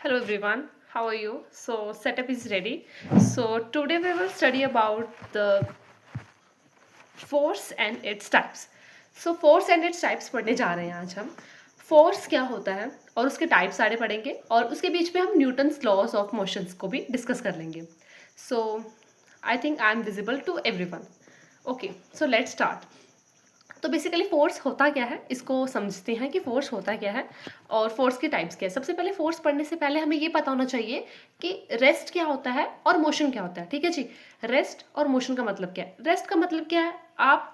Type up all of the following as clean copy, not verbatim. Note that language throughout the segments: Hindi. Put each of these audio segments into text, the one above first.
Hello everyone, how are you? So setup is ready. So today we will study about the force and its types. So force and its types पढ़ने जा रहे हैं आज हम. फोर्स क्या होता है और उसके टाइप्स सारे पढ़ेंगे और उसके बीच में हम न्यूटन्स लॉज ऑफ मोशंस को भी डिस्कस कर लेंगे. So I think I am visible to everyone. Okay, so let's start. तो बेसिकली फोर्स होता क्या है इसको समझते हैं कि फोर्स होता क्या है और फोर्स के टाइप्स क्या है. सबसे पहले फोर्स पढ़ने से पहले हमें ये पता होना चाहिए कि रेस्ट क्या होता है और मोशन क्या होता है. ठीक है जी. रेस्ट और मोशन का मतलब क्या है. रेस्ट का मतलब क्या है, आप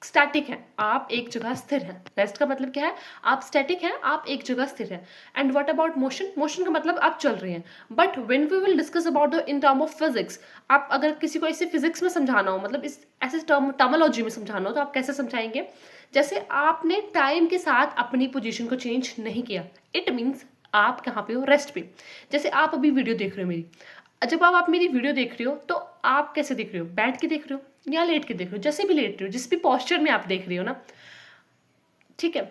स्टैटिक हैं, आप एक जगह स्थिर हैं. रेस्ट का मतलब क्या है, आप स्टैटिक हैं, आप एक जगह स्थिर हैं. And what about motion. Motion का मतलब आप चल रहे हैं. But when we will discuss about the in term of physics, आप अगर किसी को ऐसे फिजिक्स में समझाना हो, मतलब इस ऐसे टर्मोलॉजी में समझाना हो, तो आप कैसे समझाएंगे. जैसे आपने टाइम के साथ अपनी पोजीशन को चेंज नहीं किया, इट मीन्स आप कहाँ पे हो, रेस्ट पे. जैसे आप अभी वीडियो देख रहे हो मेरी. जब आप मेरी वीडियो देख रहे हो तो आप कैसे देख रहे हो, बैठ के देख रहे हो या लेट के देख रहे हो. जैसे भी लेट रहे हो, जिस भी पोस्चर में आप देख रहे हो ना, ठीक है,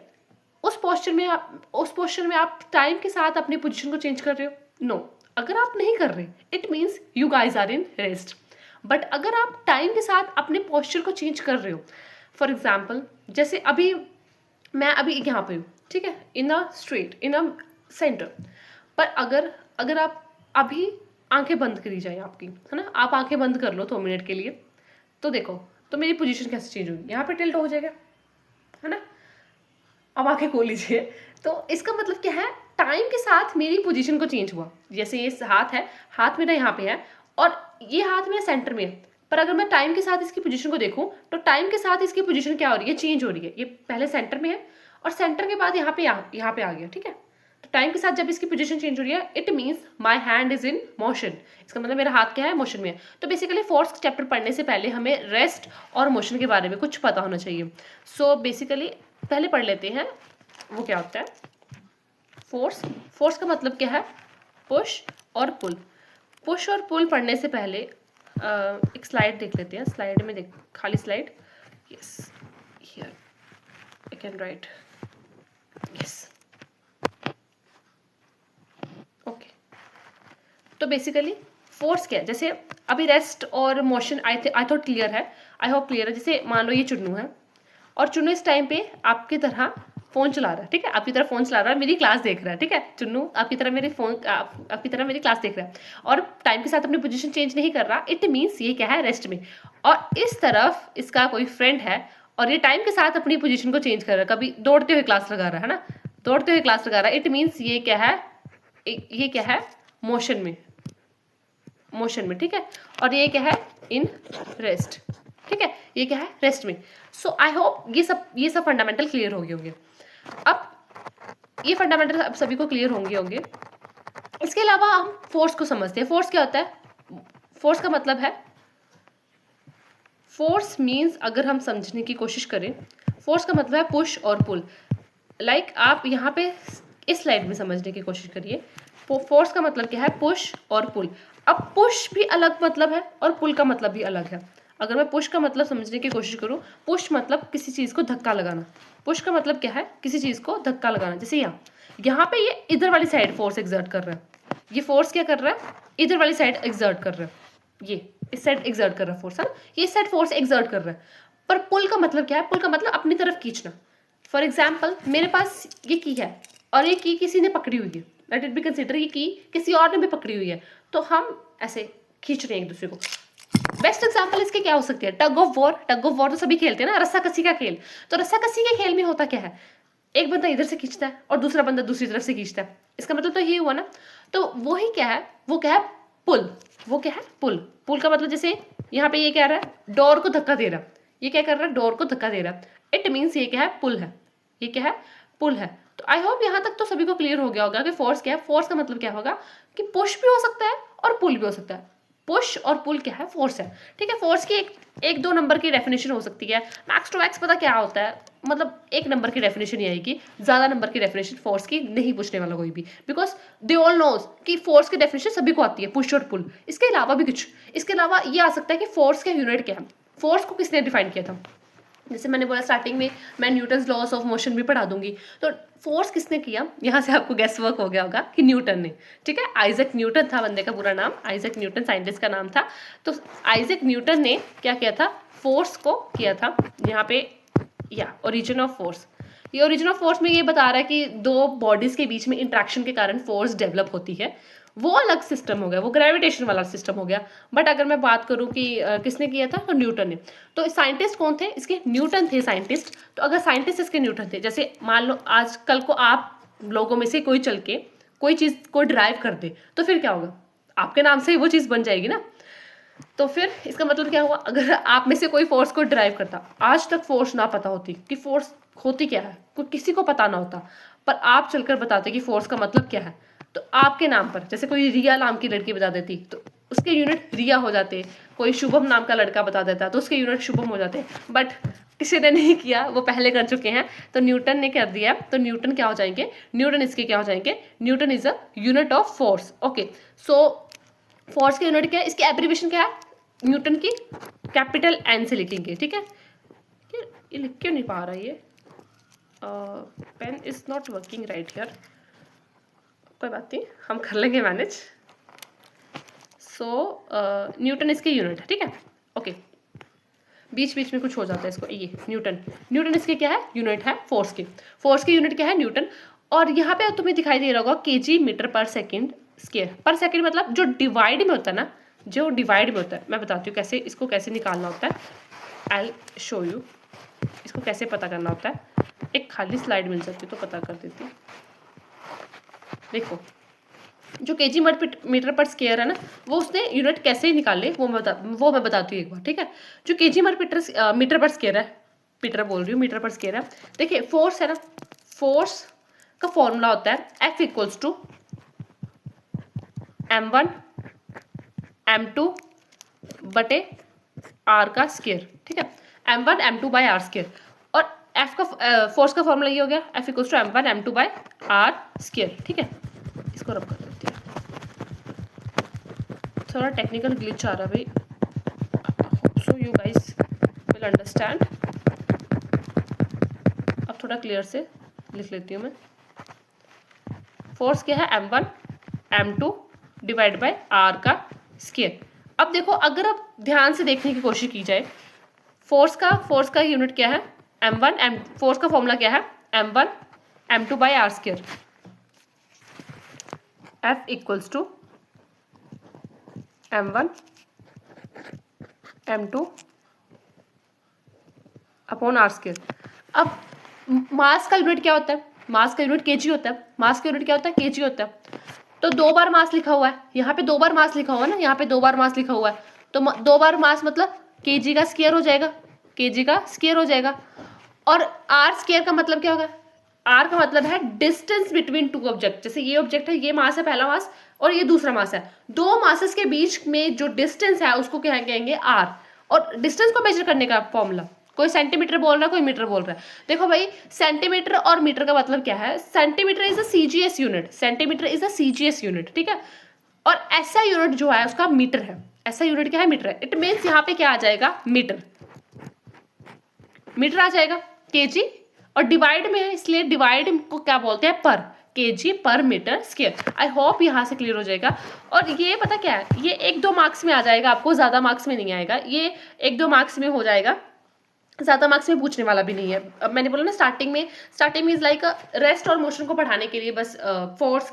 उस पोस्चर में आप टाइम के साथ अपनी पोजीशन को चेंज कर रहे हो. नो, अगर आप नहीं कर रहे, it means you guys are in rest. But अगर आप टाइम के साथ अपने पोस्चर को चेंज कर रहे हो, फॉर एग्जाम्पल जैसे अभी मैं अभी यहाँ पे हूँ, ठीक है, इन a straight, in a centre. पर अगर अगर आप अभी आंखें बंद करी जाए आपकी, है ना, आप आंखें बंद कर लो 2 मिनट के लिए, तो देखो तो मेरी पोजीशन कैसे चेंज होगी, यहाँ पे टिल्ट हो जाएगा, है ना. अब आंखें खोल लीजिए. तो इसका मतलब क्या है, टाइम के साथ मेरी पोजीशन को चेंज हुआ. जैसे ये हाथ है, हाथ मेरा यहाँ पे है और ये हाथ मेरा सेंटर में है. पर अगर मैं टाइम के साथ इसकी पोजीशन को देखूं तो टाइम के साथ इसकी पोजीशन क्या हो रही है, चेंज हो रही है. ये पहले सेंटर में है और सेंटर के बाद यहाँ पे आ गया. ठीक है. तो टाइम के साथ जब इसकी पोजीशन चेंज हो रही है, it means my hand is in motion. इसका मतलब मेरा हाथ क्या है, मोशन में है. तो बेसिकली फोर्स चैप्टर पढ़ने से पहले हमें रेस्ट और मोशन के बारे में कुछ पता होना चाहिए. सो बेसिकली पहले पढ़ लेते हैं वो क्या होता है फोर्स. फोर्स का मतलब क्या है, पुश और पुल. पुश और पुल पढ़ने से पहले एक स्लाइड देख लेते हैं. स्लाइड में देख, खाली slide. Yes, here I can write. Yes, okay. तो बेसिकली फोर्स क्या है, जैसे अभी रेस्ट और मोशन आई थॉट क्लियर है, आई होप क्लियर है. जैसे मान लो ये चुन्नू है और चुन्नू इस टाइम पे आपकी तरह फोन चला रहा है. ठीक है, आपकी तरह फोन चला रहा है, मेरी क्लास देख रहा है. ठीक है, चुन्नू आपकी तरह आपकी तरह मेरी क्लास देख रहा है और टाइम के साथ अपनी पोजीशन चेंज नहीं कर रहा. इट मीन्स ये क्या है, रेस्ट में. और इस तरफ इसका कोई फ्रेंड है और ये टाइम के साथ अपनी पोजीशन को चेंज कर रहा है. कभी दौड़ते हुए क्लास लगा रहा है ना, दौड़ते हुए क्लास लगा रहा है. इट मीन्स ये क्या है, ये क्या है, मोशन में. मोशन में, ठीक है. और ये क्या है, इन रेस्ट. ठीक है, ये क्या है, रेस्ट में. सो आई होप ये सब फंडामेंटल क्लियर हो गए होंगे. अब ये फंडामेंटल अब सभी को क्लियर होंगे. इसके अलावा हम फोर्स को समझते हैं. फोर्स क्या होता है, फोर्स का मतलब है, फोर्स मीन्स अगर हम समझने की कोशिश करें, फोर्स का मतलब है पुश और पुल. लाइक आप यहाँ पे इस स्लाइड में समझने की कोशिश करिए. फोर्स का मतलब क्या है, पुश और पुल. अब पुश भी अलग मतलब है और पुल का मतलब भी अलग है. अगर मैं पुश का मतलब समझने की कोशिश करूँ, पुश मतलब किसी चीज़ को धक्का लगाना. पुश का मतलब क्या है, किसी चीज़ को धक्का लगाना. जैसे यहाँ पे ये इधर वाली साइड फोर्स एक्सर्ट कर रहा है. ये फोर्स क्या कर रहा है, इधर वाली साइड एक्सर्ट कर रहा है. ये इस साइड एक्सर्ट कर रहा है फोर्स, है. ये इस साइड फोर्स एक्सर्ट कर रहा है. पर पुल का मतलब क्या है, पुल का मतलब अपनी तरफ खींचना. फॉर एग्जाम्पल मेरे पास ये की है और ये की किसी ने पकड़ी हुई है. लेट इट बी कंसिडर ये की किसी और ने भी पकड़ी हुई है, तो हम ऐसे खींच रहे हैं एक दूसरे को. बेस्ट एग्जाम्पल इसके क्या हो सकते हैं, tug of war. Tug of war तो सभी खेलते हैं ना, रस्सा कसी का खेल. तो रस्सा कसी के खेल में होता क्या है, एक बंदा इधर से खींचता है और दूसरा बंदा दूसरी तरफ से खींचता है. इसका मतलब तो ये हुआ ना. तो वही क्या है, वो क्या है, पुल. वो क्या है, पुल. पुल का मतलब जैसे यहाँ पे ये क्या रहा है, डोर को धक्का दे रहा है. ये क्या कर रहा है, डोर को धक्का दे रहा है. इट मीन्स ये क्या है, पुल है. ये क्या है, पुल है. तो आई होप यहाँ तक तो सभी को क्लियर हो गया होगा कि फोर्स क्या है. फोर्स का मतलब क्या होगा कि पुश भी हो सकता है और पुल भी हो सकता है. पुश और पुल क्या है, फोर्स है. ठीक है, फोर्स की एक 2 नंबर की डेफिनेशन हो सकती है. मैक्स टू मैक्स पता क्या होता है, मतलब 1 नंबर की डेफिनेशन ये आएगी. ज़्यादा नंबर की डेफिनेशन फोर्स की नहीं पूछने वाला कोई भी, बिकॉज दे ऑल नोज कि फोर्स की डेफिनेशन सभी को आती है, पुश और पुल. इसके अलावा भी कुछ, इसके अलावा ये आ सकता है कि फोर्स का यूनिट क्या है, फोर्स को किसने डिफाइन किया था. जैसे मैंने बोला स्टार्टिंग में, मैं न्यूटन्स लॉस ऑफ मोशन भी पढ़ा दूंगी। तो फोर्स किसने किया, यहाँ से आपको गेस वर्क हो गया होगा कि न्यूटन ने, ठीक है। आइजैक न्यूटन था बंदे का पूरा नाम, आइजैक न्यूटन साइंटिस्ट का नाम था। तो आइजैक न्यूटन ने क्या किया था, फोर्स को किया था यहाँ पे, या ओरिजिन ऑफ फोर्स। ये ओरिजिन ऑफ फोर्स में ये बता रहा है कि दो बॉडीज के बीच में इंट्रैक्शन के कारण फोर्स डेवलप होती है, वो अलग सिस्टम हो गया, वो ग्रेविटेशन वाला सिस्टम हो गया। बट अगर मैं बात करूं कि किसने किया था, तो न्यूटन ने। तो साइंटिस्ट कौन थे इसके, न्यूटन थे साइंटिस्ट। तो अगर साइंटिस्ट इसके न्यूटन थे, जैसे मान लो आज कल को आप लोगों में से कोई चल के कोई चीज़ को ड्राइव कर दे, तो फिर क्या होगा, आपके नाम से ही वो चीज़ बन जाएगी ना। तो फिर इसका मतलब क्या हुआ, अगर आप में से कोई फोर्स को ड्राइव करता, आज तक फोर्स ना पता होती कि फोर्स होती क्या है, कोई किसी को पता ना होता, पर आप चलकर बताते कि फोर्स का मतलब क्या है, तो आपके नाम पर, जैसे कोई रिया नाम की लड़की बता देती तो उसके यूनिट रिया हो जाते, कोई शुभम नाम का लड़का बता देता तो उसके यूनिट शुभम हो जाते। बट किसी ने नहीं किया, वो पहले कर चुके हैं, तो न्यूटन ने कर दिया। तो न्यूटन क्या हो जाएंगे, न्यूटन इसके क्या हो जाएंगे, Newton is a unit of force. Okay, so force की यूनिट क्या है, इसकी एब्रीविएशन क्या है, न्यूटन की कैपिटल एन से लिखेंगे, ठीक है। ये लिख क्यों नहीं पा रहा, ये pen is not working right here, कोई बात नहीं, हम कर लेंगे मैनेज। सो न्यूटन इसकी यूनिट है, ठीक है। ओके, बीच बीच में कुछ हो जाता है इसको, ये न्यूटन इसके क्या है, यूनिट है फोर्स की यूनिट क्या है, न्यूटन। और यहाँ पे तुम्हें दिखाई दे रहा होगा केजी मीटर पर सेकेंड स्क्वायर। पर सेकेंड मतलब जो डिवाइड में होता है ना, जो डिवाइड में होता है, मैं बताती हूँ कैसे, इसको कैसे निकालना होता है। आई शो यू इसको कैसे पता करना होता है। एक खाली स्लाइड मिल जाती तो पता कर देती। देखो, जो केजी मीटर पर स्क्वायर है ना, वो उसने यूनिट कैसे निकाले वो मैं बताती हूँ एक बार, ठीक है। जो केजी मीटर पर स्क्वायर है, मीटर बोल रही हूँ, मीटर पर स्क्वायर है। देखिए फोर्स है ना, फोर्स का फॉर्मूला होता है F equals to m1 m2 बटे r का स्क्वायर, ठीक है। m1 m2 by r square. और F का फोर्स का फॉर्मूला ये हो गया F equals to m1 m2 by r square, ठीक है। इसको रब कर देती है, थोड़ा टेक्निकल ग्लिच आ रहा है भाई, so you guys will understand. अब थोड़ा क्लियर से लिख लेती हूँ मैं। फोर्स क्या है, m1 m2 divide by r का स्क्वायर। अब देखो, अगर आप ध्यान से देखने की कोशिश की जाए, फोर्स का यूनिट क्या है, फोर्स का फॉर्मूला क्या है, m1 m2 by r square. F equals to m1 m2 upon r square. अब मास का यूनिट क्या होता है, मास का यूनिट केजी होता है, मास का यूनिट क्या होता है, केजी होता है। तो दो बार मास लिखा हुआ है, यहाँ पे दो बार मास लिखा हुआ है ना, यहाँ पे दो बार मास लिखा हुआ है, तो दो बार मास मतलब केजी का स्क्वायर हो जाएगा, केजी का स्क्वायर हो जाएगा। और आर स्क्वायर का मतलब क्या होगा, आर का मतलब है डिस्टेंस बिटवीन टू ऑब्जेक्ट। जैसे ये ऑब्जेक्ट है, ये मास है पहला मास, और ये दूसरा मास है, दो मासेस के बीच में जो डिस्टेंस है उसको क्या कहेंगे, आर। और डिस्टेंस को मेजर करने का फॉर्मूला, कोई सेंटीमीटर बोल रहा है, कोई मीटर बोल रहा है। देखो भाई, सेंटीमीटर और मीटर का मतलब क्या है, centimetre is a CGS unit, centimetre is a CGS unit, ठीक है। और ऐसा यूनिट जो है उसका मीटर है, ऐसा यूनिट क्या है, मीटर है। इट मीन्स यहाँ पे क्या आ जाएगा, मीटर आ जाएगा, केजी। और डिवाइड में है, इसलिए डिवाइड को क्या बोलते हैं, पर, केजी पर मीटर स्क्वायर। आई होप यहाँ से क्लियर हो जाएगा। और ये पता क्या है, ये 1-2 मार्क्स में आ जाएगा, आपको ज़्यादा मार्क्स में नहीं आएगा, ये 1-2 मार्क्स में हो जाएगा, ज़्यादा मार्क्स में पूछने वाला भी नहीं है। अब मैंने बोला ना स्टार्टिंग में इज लाइक रेस्ट और मोशन को पढ़ाने के लिए, बस फोर्स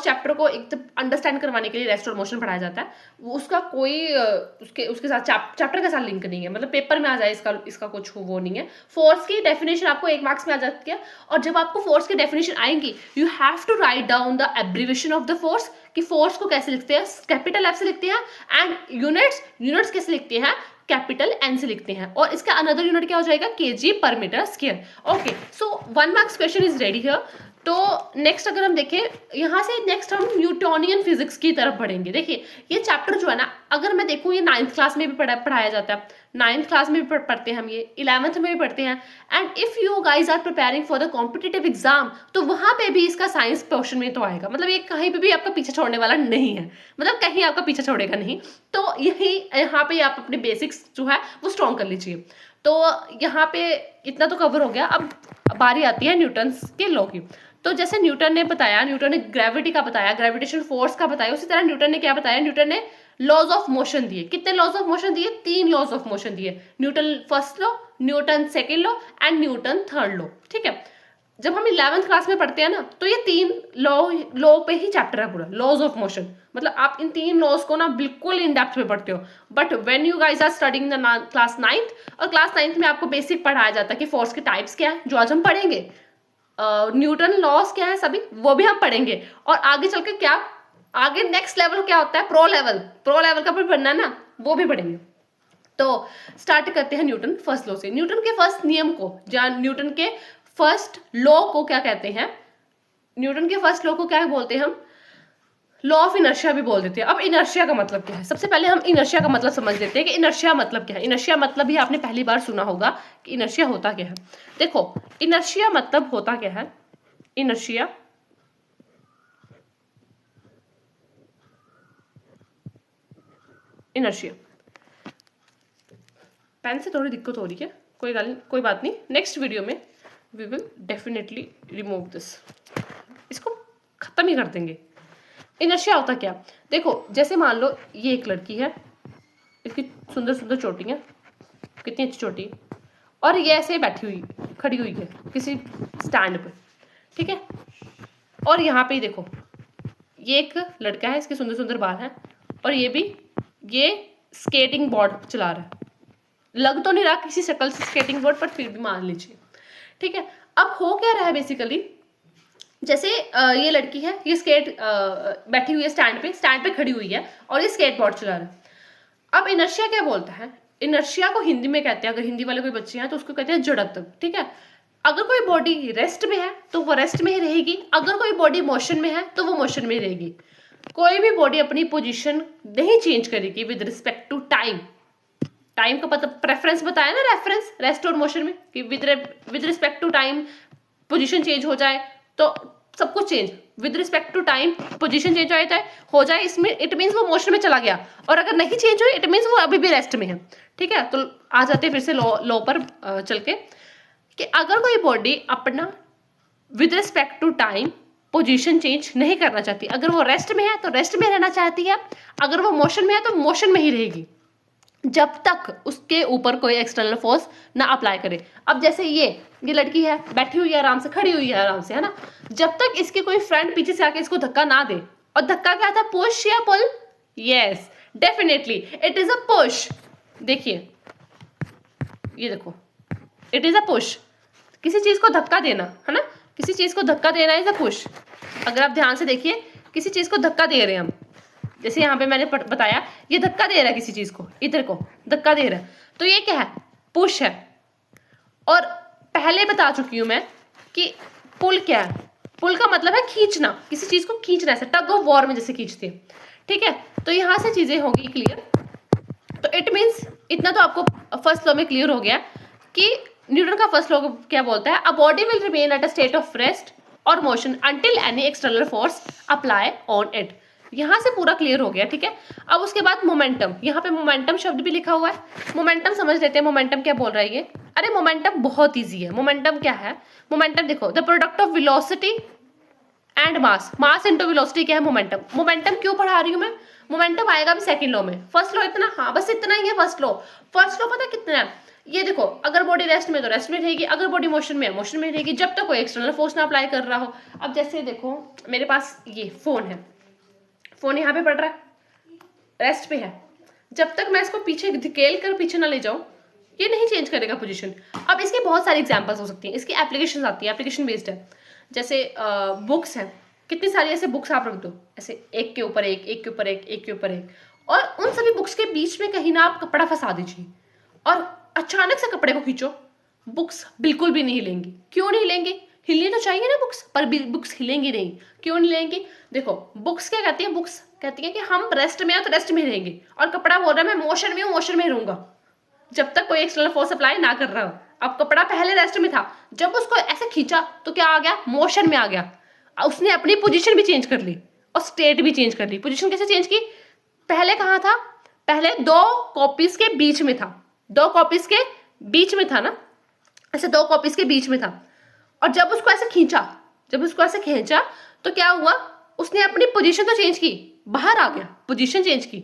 चैप्टर को एकदम अंडरस्टैंड करवाने के लिए रेस्ट और मोशन पढ़ाया जाता है। वो उसका कोई उसके साथ चैप्टर के साथ लिंक नहीं है, मतलब पेपर में आ जाए इसका कुछ वो नहीं है। फोर्स की डेफिनेशन आपको 1 मार्क्स में आ जाती है, और जब आपको फोर्स की डेफिनेशन आएंगी, you have to write down the abbreviation of the force, कि फोर्स को कैसे लिखते हैं, कैपिटल F से लिखते हैं, एंड यूनिट्स कैसे लिखते हैं, कैपिटल N से लिखते हैं। और इसका अनदर यूनिट क्या हो जाएगा, केजी पर metre square. Okay, so 1 marks question is ready here. तो नेक्स्ट अगर हम देखें, यहाँ से नेक्स्ट हम न्यूटोनियन फिजिक्स की तरफ बढ़ेंगे। देखिए ये चैप्टर जो है ना, अगर मैं देखूँ ये 9th क्लास में भी पढ़ाया जाता है, 9th क्लास में भी पढ़ते हैं हम, ये 11th में भी पढ़ते हैं। And if you guys are preparing for the competitive exam, तो वहाँ पे भी इसका साइंस पोर्शन में तो आएगा। मतलब ये कहीं पे भी आपका पीछे छोड़ने वाला नहीं है, मतलब कहीं आपका पीछे छोड़ेगा नहीं। तो यही यहाँ पे आप अपने बेसिक्स जो है वो स्ट्रॉन्ग कर लीजिए। तो यहाँ पे इतना तो कवर हो गया। अब बारी आती है न्यूटन के लॉ की। तो जैसे न्यूटन ने बताया, न्यूटन ने ग्रेविटी का बताया, ग्रेविटेशनल फोर्स का बताया, उसी तरह न्यूटन ने क्या बताया, न्यूटन ने लॉज ऑफ मोशन दिए। कितने लॉज ऑफ मोशन दिए? 3 लॉज ऑफ मोशन दिए। Newton first law, Newton second law and Newton third law. ठीक है, जब हम 11th क्लास में पढ़ते हैं ना, तो ये 3 लॉ पे ही चैप्टर है पूरा, लॉज ऑफ मोशन। मतलब आप इन 3 लॉज को ना बिल्कुल इन डेप्थ में पढ़ते हो। But when you guys are studying the class 9th, और क्लास 9th में आपको बेसिक पढ़ाया जाता है कि फोर्स के टाइप्स क्या है, जो आज हम पढ़ेंगे। न्यूटन लॉस क्या है सभी, वो भी हम पढ़ेंगे। और आगे चल के क्या, आगे नेक्स्ट लेवल क्या होता है, प्रो लेवल का भी पढ़ना है ना, वो भी पढ़ेंगे। तो स्टार्ट करते हैं न्यूटन फर्स्ट लॉ से। न्यूटन के फर्स्ट नियम को, जहाँ न्यूटन के फर्स्ट लॉ को क्या कहते हैं, न्यूटन के फर्स्ट लॉ को क्या बोलते हैं हम, लॉ ऑफ इनर्शिया भी बोल देते हैं। अब इनर्शिया का मतलब क्या है, सबसे पहले हम इनर्शिया का मतलब समझ लेते हैं कि इनर्शिया मतलब क्या है। इनर्शिया मतलब भी आपने पहली बार सुना होगा कि इनर्शिया होता क्या है। देखो इनर्शिया मतलब होता क्या है, इनर्शिया इनर्शिया पेन से थोड़ी दिक्कत हो रही है, कोई बात नहीं, नेक्स्ट वीडियो में we will definitely remove this, इसको खत्म ही कर देंगे। इनर्शिया होता क्या, देखो जैसे मान लो ये एक लड़की है, इसकी सुंदर सुंदर चोटियाँ, कितनी अच्छी चोटी, और ये ऐसे बैठी हुई खड़ी हुई है किसी स्टैंड पे। ठीक है, और यहाँ पे ही देखो ये एक लड़का है, इसके सुंदर सुंदर बाल हैं, और ये स्केटिंग बोर्ड चला रहा है। लग तो नहीं रहा किसी शक्ल से स्केटिंग बोर्ड, पर फिर भी मान लीजिए। ठीक है, अब हो क्या रहा है बेसिकली, जैसे ये लड़की है, ये बैठी हुई है स्टैंड पे खड़ी हुई है, और ये स्केट बोर्ड चला रहा है। अब इनर्शिया क्या बोलता है, इनर्शिया को हिंदी में कहते हैं, अगर हिंदी वाले कोई बच्चे हैं तो उसको कहते हैं जड़त्व। ठीक है, अगर कोई बॉडी रेस्ट में है तो वो रेस्ट में ही रहेगी, अगर कोई बॉडी मोशन में है तो वो मोशन में ही रहेगी। कोई भी बॉडी अपनी पोजीशन नहीं चेंज करेगी with respect to time. Time का मतलब प्रेफरेंस बताया ना, रेफरेंस रेस्ट और मोशन में, कि with respect to time position change हो जाए तो सब कुछ change, with respect to time position change हो जाए, इसमें इट मीन्स वो मोशन में चला गया, और अगर नहीं चेंज हुई इट मीन्स वो अभी भी रेस्ट में है। ठीक है, तो आ जाते हैं फिर से लॉ पर चल के, कि अगर कोई बॉडी अपना with respect to time position change नहीं करना चाहती, अगर वो रेस्ट में है तो रेस्ट में रहना चाहती है, अगर वो मोशन में है तो मोशन में ही रहेगी, जब तक उसके ऊपर कोई एक्सटर्नल फोर्स ना अप्लाई करे। अब जैसे ये लड़की है, बैठी हुई है आराम से, खड़ी हुई है आराम से, है ना, जब तक इसके कोई फ्रेंड पीछे से आके इसको धक्का ना दे, और धक्का क्या था, पुश या pull, yes definitely it is a push. देखिए ये देखो, इट इज अ पुश, किसी चीज को धक्का देना है ना, किसी चीज को धक्का देना इज अ पुश। अगर आप ध्यान से देखिए, किसी चीज को धक्का दे रहे हैं हम, जैसे यहाँ पे मैंने बताया, ये धक्का दे रहा है किसी चीज को, इधर को धक्का दे रहा है, तो ये क्या है, पुश है। और पहले बता चुकी हूं मैं कि पुल क्या है, पुल का मतलब है खींचना, किसी चीज को खींचना, ऐसे टग ऑफ वॉर में जैसे खींचते हैं। ठीक है, तो यहां से चीजें होंगी क्लियर। तो इट मीन्स इतना तो आपको फर्स्ट लॉ में क्लियर हो गया कि न्यूटन का फर्स्ट लॉ क्या बोलता है, a body will remain at a state of rest और motion until any external force apply on it. यहां से पूरा क्लियर हो गया। ठीक है, अब उसके बाद मोमेंटम, यहाँ पे मोमेंटम शब्द भी लिखा हुआ है, मोमेंटम समझ लेते हैं। मोमेंटम क्या बोल रहा है ये, अरे मोमेंटम बहुत इजी है। मोमेंटम क्या है, मोमेंटम देखो, the product of velocity and mass into velocity क्या है, मोमेंटम। मोमेंटम क्यों पढ़ा रही हूं मैं, मोमेंटम आएगा अभी सेकंड लॉ में, फर्स्ट लॉ इतना, हाँ बस इतना ही है फर्स्ट लॉ। फर्स्ट लॉ पता कितना है, ये देखो, अगर बॉडी रेस्ट में तो रेस्ट में रहेगी, अगर बॉडी मोशन में है मोशन में रहेगी, जब तक कोई एक्सटर्नल फोर्स ना अप्लाई कर रहा हो। अब जैसे देखो मेरे पास ये फोन है, फोन यहाँ पे पड़ रहा है, रेस्ट पे है, जब तक मैं इसको पीछे धकेल कर पीछे ना ले जाऊं, ये नहीं चेंज करेगा पोजीशन। अब इसके बहुत सारी एग्जांपल्स हो सकती हैं, इसकी एप्लीकेशन आती है, एप्लीकेशन बेस्ड है। जैसे बुक्स हैं, कितनी सारी ऐसे बुक्स आप रख दो, ऐसे एक के ऊपर एक, एक के ऊपर एक, एक के ऊपर एक, और उन सभी बुक्स के बीच में कहीं ना आप कपड़ा फंसा दीजिए, और अचानक से कपड़े को खींचो, बुक्स बिल्कुल भी नहीं हिलेंगी। क्यों नहीं हिलेंगी, हिलनी तो चाहिए ना बुक्स, पर बुक्स हिलेंगी नहीं। क्यों नहीं हिलेंगी? देखो बुक्स क्या कहती है, बुक्स कहती है कि हम रेस्ट में हैं तो रेस्ट में रहेंगे, और कपड़ा बोल रहा है मैं मोशन में हूँ, मोशन में रहूंगा, जब तक कोई एक्सटर्नल फोर्स अप्लाई ना कर रहा हो। अब कपड़ा पहले रेस्ट में था, जब उसको ऐसे खींचा तो क्या आ गया? मोशन में आ गया। उसने अपनी पोजीशन भी चेंज कर ली और स्टेट भी चेंज कर ली। पोजीशन कैसे चेंज की? पहले कहाँ था? पहले दो कॉपीज के बीच में था, दो कॉपीज के बीच में था ना, ऐसे दो कॉपीज के बीच में था। और जब उसको ऐसे खींचा, जब उसको ऐसे खींचा तो क्या हुआ? उसने अपनी पोजीशन तो चेंज की, बाहर आ गया, पोजीशन चेंज की,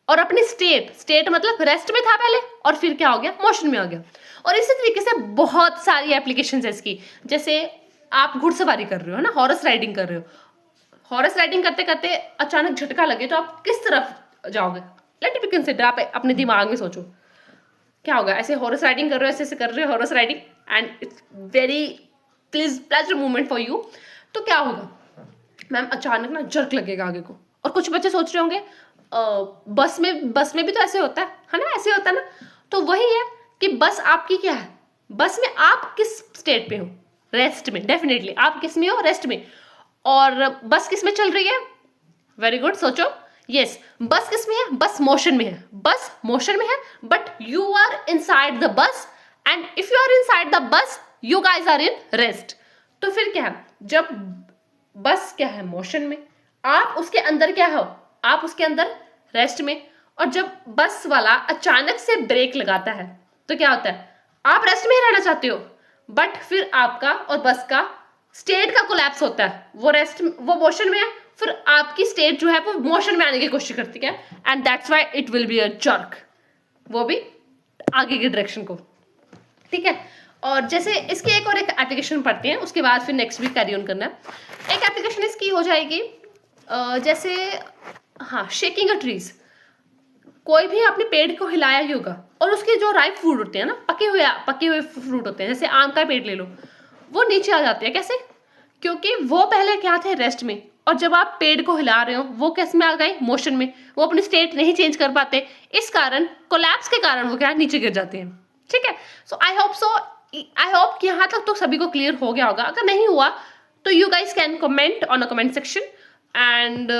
और अपनी स्टेट, स्टेट मतलब रेस्ट में था पहले, और फिर क्या हो गया? मोशन में आ गया। और इसी तरीके से बहुत सारी एप्लीकेशंस है इसकी। जैसे आप घुड़सवारी कर रहे हो ना, हॉर्स राइडिंग कर रहे हो, हॉर्स राइडिंग करते करते अचानक झटका लगे तो आप किस तरफ जाओगे? लेट मी कंसिडर, आप अपने दिमाग में सोचो क्या होगा। ऐसे हॉर्स राइडिंग कर रहे हो, ऐसे ऐसे कर रहे हो horse riding, and it's very pleasure moment for you. तो क्या होगा मैम? अचानक ना जर्क लगेगा आगे को। और कुछ बच्चे सोच रहे होंगे बस में भी तो ऐसे होता है ना, ऐसे होता है ना। तो वही है कि बस आपकी क्या है, बस में आप किस स्टेट पे हो? रेस्ट में। डेफिनेटली आप किस में हो? रेस्ट में। और बस किस में चल रही है? वेरी गुड, सोचो। यस, बस किस में है? बस मोशन में है, बस मोशन में है, but you are inside the bus, and if you are inside the bus you guys are in rest. तो फिर क्या है? जब बस क्या है? मोशन में, आप उसके अंदर क्या हो? आप उसके अंदर रेस्ट में। और जब बस वाला अचानक से ब्रेक लगाता है तो क्या होता है? आप रेस्ट में ही रहना चाहते हो, बट फिर आपका और बस का स्टेट का कोलैप्स होता है। वो रेस्ट, वो मोशन में है, फिर आपकी स्टेट जो है वो मोशन में आने की कोशिश करती है, and that's why it will be a jerk, वो भी आगे की डायरेक्शन को। ठीक है। और जैसे इसकी एक और एक एप्लीकेशन पढ़ते हैं, उसके बाद फिर नेक्स्ट वीक कैरी ऑन करना है। एक एप्लीकेशन इसकी हो जाएगी जैसे, हाँ, शेकिंग अ ट्रीज। कोई भी अपने पेड़ को हिलाया ही होगा, और उसके जो राइप फ्रूट होते हैं ना, पके हुए फ्रूट होते हैं, जैसे आम का पेड़ ले लो, वो नीचे आ जाते हैं। कैसे? क्योंकि वो पहले क्या थे? रेस्ट में। और जब आप पेड़ को हिला रहे हो वो किस में आ गए? मोशन में। वो अपनी स्टेट नहीं चेंज कर पाते, इस कारण कोलैप्स के कारण वो क्या, नीचे गिर जाते हैं। ठीक है। सो आई होप कि यहाँ तक तो सभी को क्लियर हो गया होगा। अगर नहीं हुआ तो you guys can comment on a comment section. And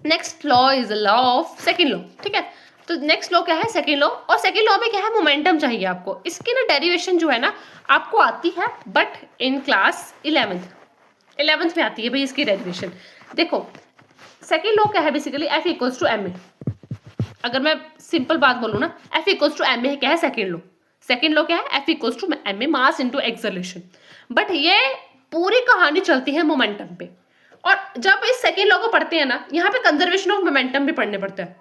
next law is law of second law. ठीक है। तो नेक्स्ट लॉ क्या है? Second law. और सेकेंड लॉ में क्या है? मोमेंटम चाहिए आपको। इसकी ना डेरिवेशन जो है ना आपको आती है, बट इन क्लास 11th में आती है भाई इसकी डेरिवेशन। देखो सेकेंड लॉ क्या है? Basically F equals to M A. अगर मैं सिंपल बात बोलूँ ना, F equals to M A क्या है? Second law. सेकेंड लॉ क्या है? F equals to M A, mass into acceleration. But ये पूरी कहानी चलती है मोमेंटम पे। और जब इस सेकेंड लॉ को पढ़ते हैं ना, यहाँ पे कंजर्वेशन ऑफ मोमेंटम भी पढ़ने पड़ता है।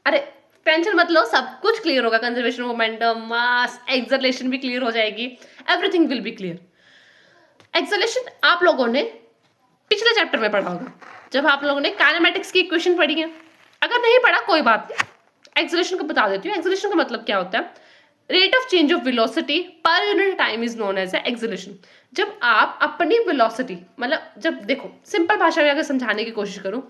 अरे टेंशन मत लो, सब कुछ क्लियर होगा। Conservation of momentum, mass, acceleration भी क्लियर हो जाएगी, everything will be clear. Acceleration आप लोगों ने पिछले चैप्टर में पढ़ा होगा, जब आप लोगों ने काइनेमेटिक्स की इक्वेशन पढ़ी है। अगर नहीं पढ़ा कोई बात नहीं, एक्सेलरेशन को बता देती हूँ। एक्सेलरेशन का मतलब क्या होता है? Rate of change of velocity per unit time is known as acceleration. जब आप अपनी वेलोसिटी, मतलब जब देखो सिंपल भाषा में अगर समझाने की कोशिश करूं,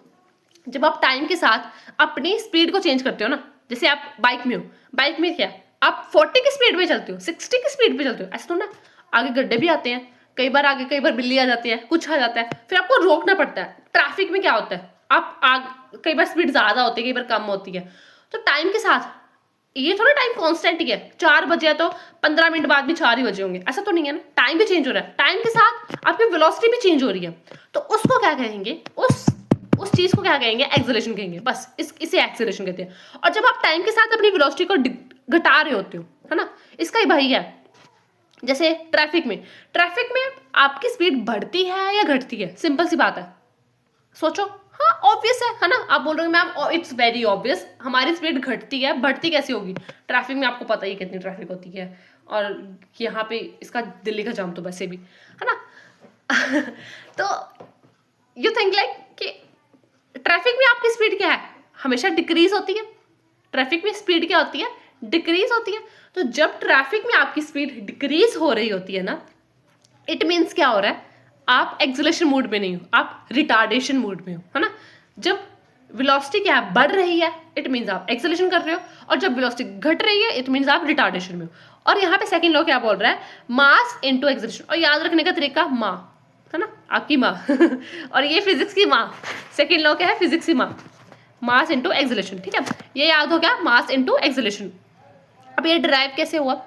जब आप टाइम के साथ अपनी स्पीड को चेंज करते हो ना, जैसे आप बाइक में हो, बाइक में क्या आप 40 की स्पीड में चलते हो, 60 की स्पीड पे चलते हो, ऐसा तो ना। आगे गड्ढे भी आते हैं, कई बार आगे कई बार बिल्ली आ जाती है, कुछ आ जाता है, फिर आपको रोकना पड़ता है। ट्रैफिक में क्या होता है? आप कई बार स्पीड ज्यादा होती है, कई बार कम होती है। तो टाइम के साथ ये थोड़ा टाइम कांस्टेंट ही है। 4 बजे है तो 15 मिनट बाद भी 4 ही बजे होंगे, ऐसा तो नहीं है ना। टाइम भी चेंज हो रहा है, टाइम के साथ आपकी वेलोसिटी भी चेंज हो रही है। तो उसको क्या कहेंगे? उस चीज को क्या कहेंगे? एक्सेलरेशन कहेंगे। बस इसे एक्सेलरेशन कहते हैं। और जब आप टाइम के साथ अपनी वेलोसिटी को घटा रहे होते हो, है ना, इसका ही भाई है। जैसे ट्रैफिक में आपकी स्पीड बढ़ती है या घटती है? सिंपल सी बात है, सोचो। हाँ ऑब्वियस है ना। आप बोल रहे हो मैम इट्स वेरी ऑब्वियस, हमारी स्पीड घटती है, बढ़ती कैसे होगी? ट्रैफिक में आपको पता ही कितनी ट्रैफिक होती है, और यहाँ पे इसका दिल्ली का जाम तो वैसे भी है ना। तो यू थिंक लाइक कि ट्रैफिक में आपकी स्पीड क्या है? हमेशा डिक्रीज होती है। ट्रैफिक में स्पीड क्या होती है? डिक्रीज होती है। तो जब ट्रैफिक में आपकी स्पीड डिक्रीज हो रही होती है ना, इट मीन्स क्या हो रहा है? आप एक्सेलरेशन मोड में नहीं हो, आप रिटार्डेशन मोड में हो, है ना। जब वेलोसिटी क्या है? बढ़ रही है, इट मीन्स आप एक्सेलरेशन कर रहे हो, और जब वेलोसिटी घट रही है इट मीन्स आप रिटार्डेशन में हो। और यहाँ पे सेकंड लॉ क्या बोल रहा है, मास इनटू एक्सेलरेशन। और याद रखने का तरीका माँ है ना, आपकी माँ और ये फिजिक्स की माँ। सेकंड लॉ क्या है, फिजिक्स की माँ, मास इनटू एक्सेलरेशन। ठीक है, ये याद हो गया, मास इनटू एक्सेलरेशन। अब ये डिराइव कैसे हुआ,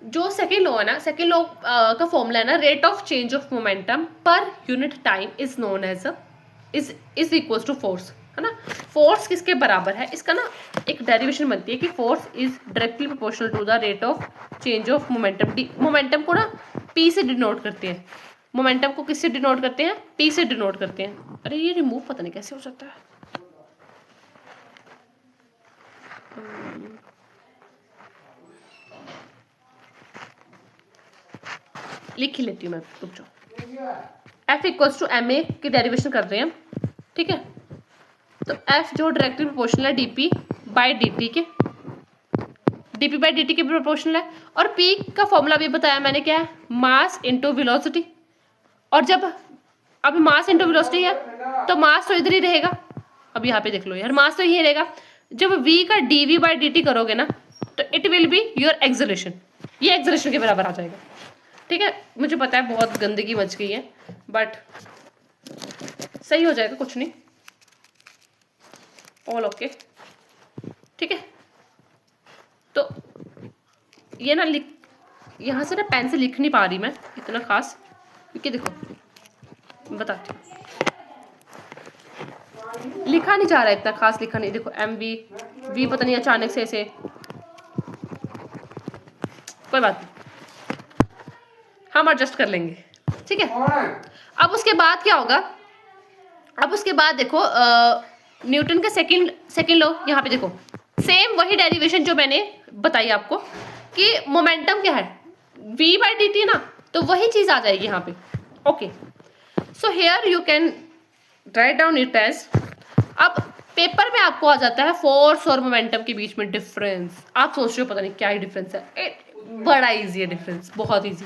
जो सेकेंड लॉ है ना, सेकेंड लॉ का फॉर्मूला है ना, rate of change of momentum per unit time is known as is equals to force, है ना। फोर्स किसके बराबर है, इसका ना एक डेरिवेशन बनती है कि force is directly proportional to the rate of change of momentum. Momentum को ना पी से डिनोट करते हैं, मोमेंटम को किससे डिनोट करते हैं, पी से डिनोट करते हैं। अरे ये रिमूव पता नहीं कैसे हो जाता है, लिख ही लेती हूँ मैं, रुक जाओ। F equals to M A की डेरिवेशन कर रहे हैं, ठीक है। तो एफ जो डायरेक्टली प्रोपोर्शनल है डीपी बाई डी के, डीपी बाई डी के प्रोपोर्शनल है। और पी का फॉर्मूला भी बताया मैंने, क्या है, मास इंटू वेलोसिटी। और जब अभी मास इंटू वेलोसिटी है तो मास तो इधर ही रहेगा, अब यहाँ पे देख लो यार, मास तो यही रहेगा। जब v का dv बाई dt करोगे ना तो it will be your acceleration, ये एक्सेलरेशन के बराबर आ जाएगा। ठीक है, मुझे पता है बहुत गंदगी मच गई है, बट सही हो जाएगा, कुछ नहीं, ऑल ओके। ठीक है, तो ये ना लिख, यहाँ से ना पेन से लिख नहीं पा रही मैं इतना खास, क्योंकि देखो बताती हूँ, लिखा नहीं जा रहा है इतना खास, लिखा नहीं। देखो एम वी पता नहीं अचानक से ऐसे, कोई बात नहीं, हम एडजस्ट कर लेंगे। ठीक है, अब उसके बाद क्या होगा, अब उसके बाद देखो न्यूटन का सेकंड लॉ, यहाँ पे देखो सेम वही डेरिवेशन जो मैंने बताई आपको कि मोमेंटम क्या है, v बाई डी टी ना, तो वही चीज आ जाएगी यहाँ पे। Okay, so here you can write down it as, अब पेपर में आपको आ जाता है फोर्स और मोमेंटम के बीच में डिफरेंस। आप सोच रहे हो पता नहीं क्या ही डिफरेंस है, बड़ा इजी है डिफरेंस, बहुत इजी।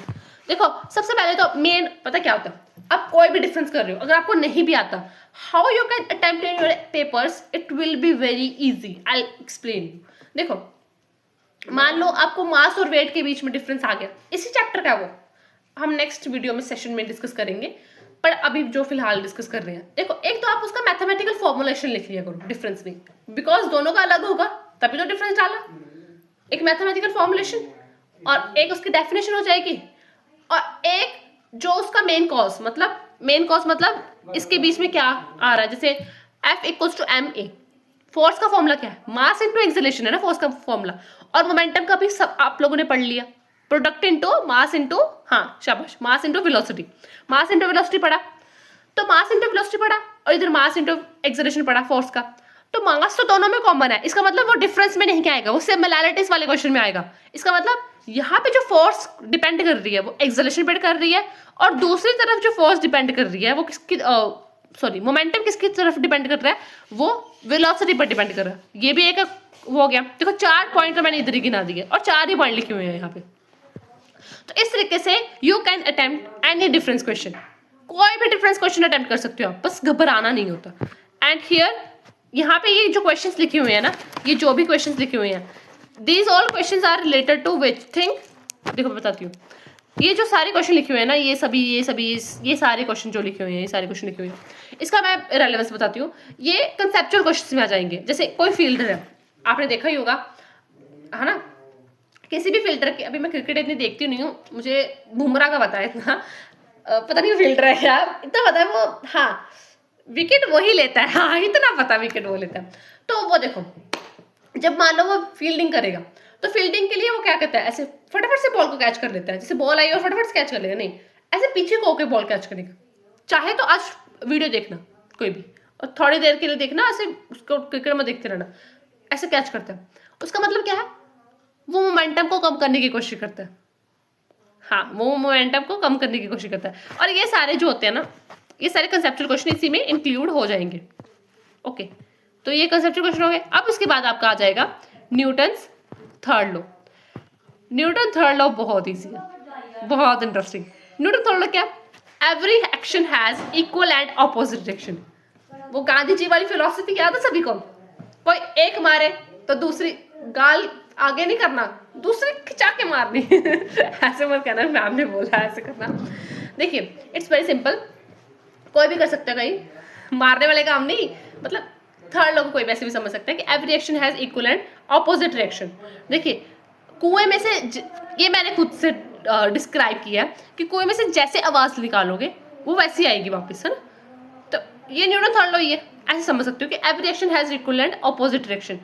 देखो सबसे पहले तो मेन पता क्या होता है, आप कोई भी डिफरेंस कर रहे हो, अगर आपको नहीं भी आता, how you can attempt in your papers, it will be very easy, I explain you. देखो मान लो आपको मास और वेट के बीच में डिफरेंस आ गया, इसी चैप्टर का वो हम नेक्स्ट वीडियो में सेशन में डिस्कस करेंगे, पर अभी जो फिलहाल डिस्कस कर रहे हैं, देखो एक तो आप उसका मैथमेटिकल फॉर्मुलेशन लिख लिया करो डिफरेंस में, बिकॉज दोनों का अलग होगा तभी तो डिफरेंस डाला, एक मैथमेटिकल फॉर्मुलेशन और एक उसकी डेफिनेशन हो जाएगी, और एक जो उसका मेन कॉज मतलब इसके बीच में क्या आ रहा है, जैसे F equals to M A, force का फॉर्मूला क्या है, मास इंटू एक्सेलरेशन है ना फोर्स का फॉर्मूला, और मोमेंटम का भी सब आप लोगों ने पढ़ लिया, प्रोडक्ट इंटू मास इंटू, हाँ शाबाश, mass into velocity, mass into velocity पढ़ा, तो मास इंटू वेलोसिटी पढ़ा, और इधर मास इंटू एक्सेलरेशन पढ़ा फोर्स का, तो मास तो दोनों में कॉमन है, इसका मतलब वो डिफरेंस में नहीं क्या आएगा, वो सिमिलैरिटीज वाले क्वेश्चन में आएगा। इसका मतलब यहाँ पे जो फोर्स डिपेंड कर रही है वो एक्सेलरेशन पर कर रही है, और दूसरी तरफ जो फोर्स डिपेंड कर रही है वो किसकी, सॉरी मोमेंटम किसकी तरफ डिपेंड कर रहा है, वो वेलोसिटी पर डिपेंड कर रहा है। ये भी एक हो गया। देखो 4 पॉइंट तो मैंने इधर ही गिना दिए और 4 ही पॉइंट लिखे हुए हैं यहाँ पे। तो इस तरीके से you can attempt any difference question, कोई भी डिफरेंस क्वेश्चन अटेम्प्ट कर सकते हो आप, बस घबराना नहीं होता। एंड हियर यहाँ पे ये जो क्वेश्चंस लिखे हुए हैं ना, ये जो भी क्वेश्चंस लिखे हुए हैं, these all questions are related to which thing, देखो मैं बताती हूँ, ये जो सारे क्वेश्चन लिखे हुए हैं ना, ये सारे क्वेश्चन जो लिखे हुए हैं, ये सारे क्वेश्चन लिखे हुए हैं, इसका मैं रेलेवेंस बताती हूँ। ये कंसेप्चुअल क्वेश्चन में आ जाएंगे। जैसे कोई फील्डर है, आपने देखा ही होगा है ना, किसी भी फील्डर की, अभी मैं क्रिकेट इतनी देखती नहीं हूँ, मुझे बुमराह का पता है इतना, पता नहीं फील्डर है क्या, इतना पता है वो, हाँ विकेट वही लेता है, हाँ इतना पता विकेट वो लेता है। तो वो देखो जब मान लो वो फील्डिंग करेगा, तो फील्डिंग के लिए वो क्या करता है, ऐसे फटाफट से बॉल को कैच कर लेता है, जैसे बॉल आई और फटाफट से कैच कर लेगा, नहीं ऐसे पीछे को होकर बॉल कैच करेगा। चाहे तो आज वीडियो देखना कोई भी, और थोड़ी देर के लिए देखना, ऐसे उसको क्रिकेट में देखते रहना, ऐसे कैच करता है। उसका मतलब क्या है, वो मोमेंटम को कम करने की कोशिश करता है, हाँ वो मोमेंटम को कम करने की कोशिश करता है। और ये सारे जो होते हैं ना, ये सारे कंसेप्चुअल क्वेश्चन इसी में इंक्लूड हो जाएंगे। ओके, तो ये कंसेप्चुअल क्वेश्चन हो गए। अब उसके बाद आपका आ जाएगा Newton's third law. Newton third law बहुत ईजी है, बहुत इंटरेस्टिंग। न्यूटन थर्ड लॉ क्या, every action has equal and opposite direction. वो गांधी जी वाली फिलोसफी याद है सभी को, कोई एक मारे तो दूसरी गाल आगे नहीं करना, दूसरे खिंचा के मारनी ऐसे मत कहना मैम ने बोला ऐसे करना। देखिए इट्स वेरी सिंपल, कोई भी कर सकता है, कहीं मारने वाले काम नहीं, मतलब थर्ड लोग कोई वैसे भी समझ सकता है कि every reaction has equal and opposite reaction. देखिए कुएं में से ये मैंने खुद से डिस्क्राइब किया कि कुएं में से जैसे आवाज निकालोगे वो वैसी आएगी वापस, है ना। तो ये न्यूटन थर्ड लॉ ही है, ऐसे समझ सकते हो कि every reaction has equal and opposite reaction.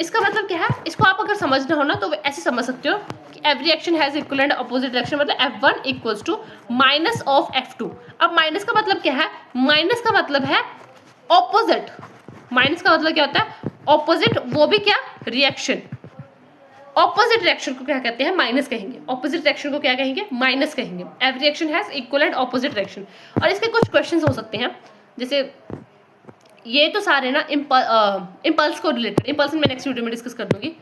इसका मतलब क्या है, इसको आप अगर समझना हो ना तो ऐसे समझ सकते हो कि every reaction has equal and opposite reaction, मतलब F1 equals to minus of F2। अब माइनस का मतलब क्या है, माइनस का मतलब है ऑपोजिट। माइनस का मतलब क्या होता है, ऑपोजिट, वो भी क्या, रिएक्शन। ऑपोजिट रिएक्शन को क्या कहते हैं, माइनस कहेंगे। ऑपोजिट रिएक्शन को क्या कहेंगे, माइनस कहेंगे। Every reaction has equal and opposite reaction. और इसके कुछ क्वेश्चंस हो सकते हैं, जैसे ये तो सारे ना इम्पल्स को रिलेटेड, इम्पल्स मैं नेक्स्ट वीडियो में डिस्कस कर दूंगी।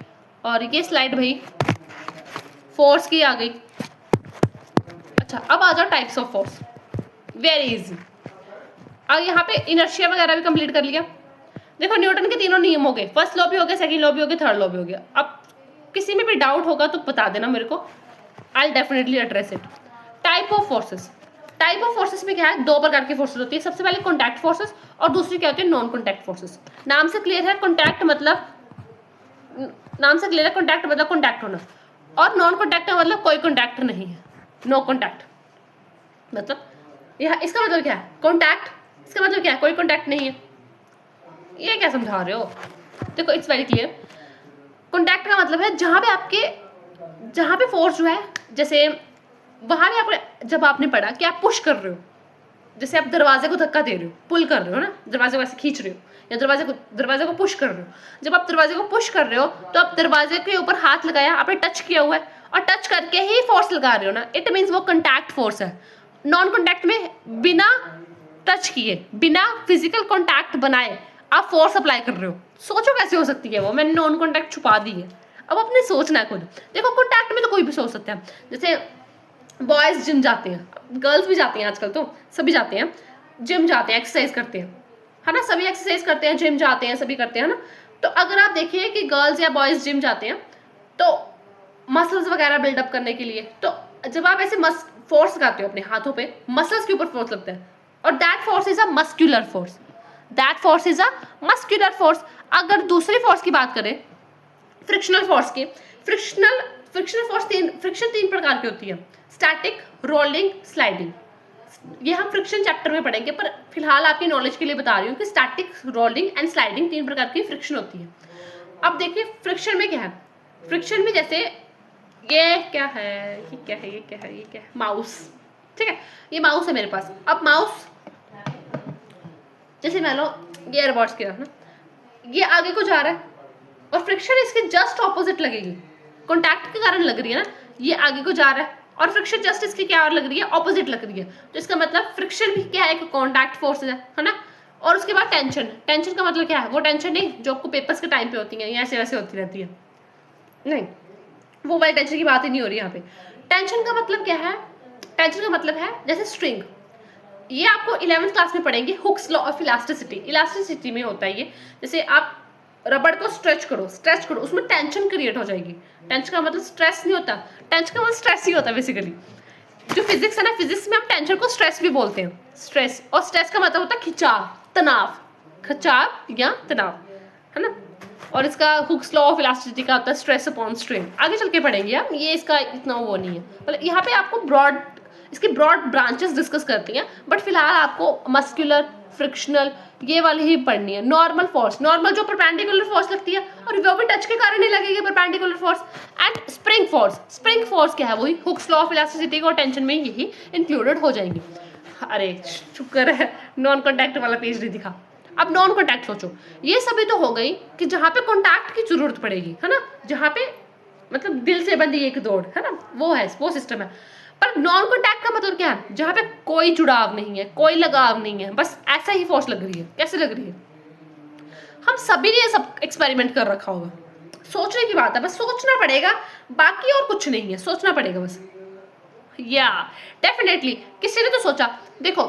और ये स्लाइड भाई फोर्स की आ गई। अच्छा अब आ जाओ types of force, very easy. अब यहाँ पे इनर्शिया वगैरह भी कंप्लीट कर लिया। देखो न्यूटन के तीनों नियम हो गए, फर्स्ट लॉ भी हो गया, सेकंड लॉ भी हो गया, थर्ड लॉ भी हो गया। अब किसी में भी डाउट होगा तो बता देना मेरे को, I will definitely address it. Type of forces, type of forces में क्या है, दो प्रकार की फोर्सेस होती है। सबसे पहले कॉन्टैक्ट फोर्सेस और दूसरी क्या होती है, नॉन कॉन्टैक्ट फोर्सेस। नाम से क्लियर है, कॉन्टैक्ट मतलब, नाम से क्लियर है, कॉन्टैक्ट मतलब कॉन्टैक्ट होना, और नॉन कॉन्टैक्ट का मतलब कोई कॉन्टैक्ट नहीं है, नो कॉन्टैक्ट। मतलब यह इसका मतलब क्या है, कॉन्टैक्ट, इसका मतलब क्या है, कोई कॉन्टैक्ट नहीं है। ये क्या समझा रहे हो, देखो इट्स वेरी क्लियर। कॉन्टैक्ट का मतलब है जहां पे आपके, जहां पे फोर्स जो है, जैसे वहां भी आपको, जब आपने पढ़ा कि आप पुश कर रहे हो, जैसे आप दरवाजे को धक्का दे रहे हो, पुल कर रहे हो ना, दरवाजे को ऐसे खींच रहे हो, या दरवाजे को पुश कर रहे हो। जब आप दरवाजे को पुश कर रहे हो तो आप दरवाजे के ऊपर हाथ लगाया, आपने टच किया हुआ है, और टच करके ही फोर्स लगा रहे हो ना, इट मीन्स वो कॉन्टैक्ट फोर्स है। नॉन कॉन्टैक्ट में बिना टच किए, बिना फिजिकल कॉन्टैक्ट बनाए आप फोर्स अप्लाई कर रहे हो। सोचो कैसे हो सकती है वो, मैंने नॉन कॉन्टैक्ट छुपा दी है, अब अपने सोचना है खुद। देखो कॉन्टैक्ट में तो कोई भी सोच सकता है, जैसे बॉयज जिम जाते हैं, गर्ल्स भी जाती हैं, आजकल तो सभी जाते हैं, जिम जाते हैं, एक्सरसाइज करते हैं, है ना, सभी एक्सरसाइज करते हैं, जिम जाते हैं, सभी करते हैं ना। तो अगर आप देखिए कि गर्ल्स या बॉयज जिम जाते हैं तो मसल्स वगैरह बिल्डअप करने के लिए, तो जब आप ऐसे फोर्स लगाते हो अपने हाथों पे, मसल्स के ऊपर फोर्स लगता है, और that force is a muscular force, that force is a muscular force. अगर दूसरी फोर्स की बात करें, फ्रिक्शनल फोर्स की, फ्रिक्शनल फोर्स फ्रिक्शन तीन प्रकार की होती है, स्टैटिक, रोलिंग, स्लाइडिंग। ये हम फ्रिक्शन चैप्टर में पढ़ेंगे, पर फिलहाल आपकी नॉलेज के लिए बता रही हूँ कि स्टैटिक, रोलिंग एंड स्लाइडिंग तीन प्रकार की फ्रिक्शन होती है। अब देखिए फ्रिक्शन में क्या है, फ्रिक्शन में जैसे ये क्या है, ये क्या है, ये क्या है, ये क्या है, माउस, ठीक है, ये माउस है मेरे पास। अब माउस जैसे मान लो ये एयरबड्स की ना, ये आगे को जा रहा है और फ्रिक्शन इसके जस्ट ऑपोजिट लगेगी, कॉन्टैक्ट के कारण लग रही है ना, ये आगे को जा रहा है और फ्रिक्शन जस्ट इसकी क्या लग रही है, ऑपोजिट लग रही है। तो इसका मतलब फ्रिक्शन भी क्या है, कॉन्टैक्ट फोर्स है ना। और उसके बाद टेंशन, टेंशन का मतलब क्या है, वो टेंशन नहीं जो आपको पेपर्स के टाइम पे होती है, ऐसे वैसे होती रहती है, नहीं, वो वाली टेंशन की बात ही नहीं हो रही यहाँ पे। टेंशन का मतलब क्या है, टेंशन का मतलब है जैसे स्ट्रिंग, ये आपको 11th क्लास में पढ़ेंगे, Hooke's law of elasticity. Elasticity में होता है ये, जैसे आप रबड़ को स्ट्रेच करो, उसमें टेंशन क्रिएट हो जाएगी। टेंशन का मतलब स्ट्रेस नहीं होता, टेंशन का मतलब स्ट्रेस ही होता है बेसिकली। जो फिजिक्स है ना, फिजिक्स में हम टेंशन को स्ट्रेस भी बोलते हैं, स्ट्रेस, और स्ट्रेस का मतलब होता है खिंचाव, तनाव, खिंचाव या तनाव, है ना। और इसका हुक्स लॉ ऑफ इलास्टिसिटी का होता है स्ट्रेस अपॉन स्ट्रेन, आगे चल के पढ़ेंगे हम, ये इसका इतना वो नहीं है, मतलब यहाँ पे आपको ब्रॉड, इसकी ब्रॉड ब्रांचेस डिस्कस करती हैं, बट फिलहाल आपको मस्कुलर, फ्रिक्शनल, ये वाली ही पढ़नी है। नॉर्मल फोर्स, नॉर्मल जो परपेंडिकुलर फोर्स लगती है और वो भी टच के कारण ही लगेगी perpendicular force. And spring force, spring force क्या है, वही हुक्स लॉ ऑफ इलास्टिसिटी और टेंशन में यही इंक्लूडेड हो जाएंगी। अरे शुक्र है नॉन कॉन्टैक्ट वाला पेज नहीं दिखा। अब नॉन कॉन्टैक्ट सोचो, ये सभी तो हो गई कि जहाँ पे कॉन्टैक्ट की जरूरत पड़ेगी, है ना, जहाँ पे मतलब दिल से बंदी एक दौड़, है ना, वो है, वो सिस्टम है। पर नॉन कॉन्टैक्ट का मतलब क्या है, जहाँ पे कोई जुड़ाव नहीं है, कोई लगाव नहीं है, बस ऐसा ही फोर्स लग रही है। कैसे लग रही है, हम सभी ने ये सब एक्सपेरिमेंट कर रखा होगा, सोचने की बात है, बस सोचना पड़ेगा, बाकी और कुछ नहीं है, सोचना पड़ेगा बस। या डेफिनेटली किसी ने तो सोचा, देखो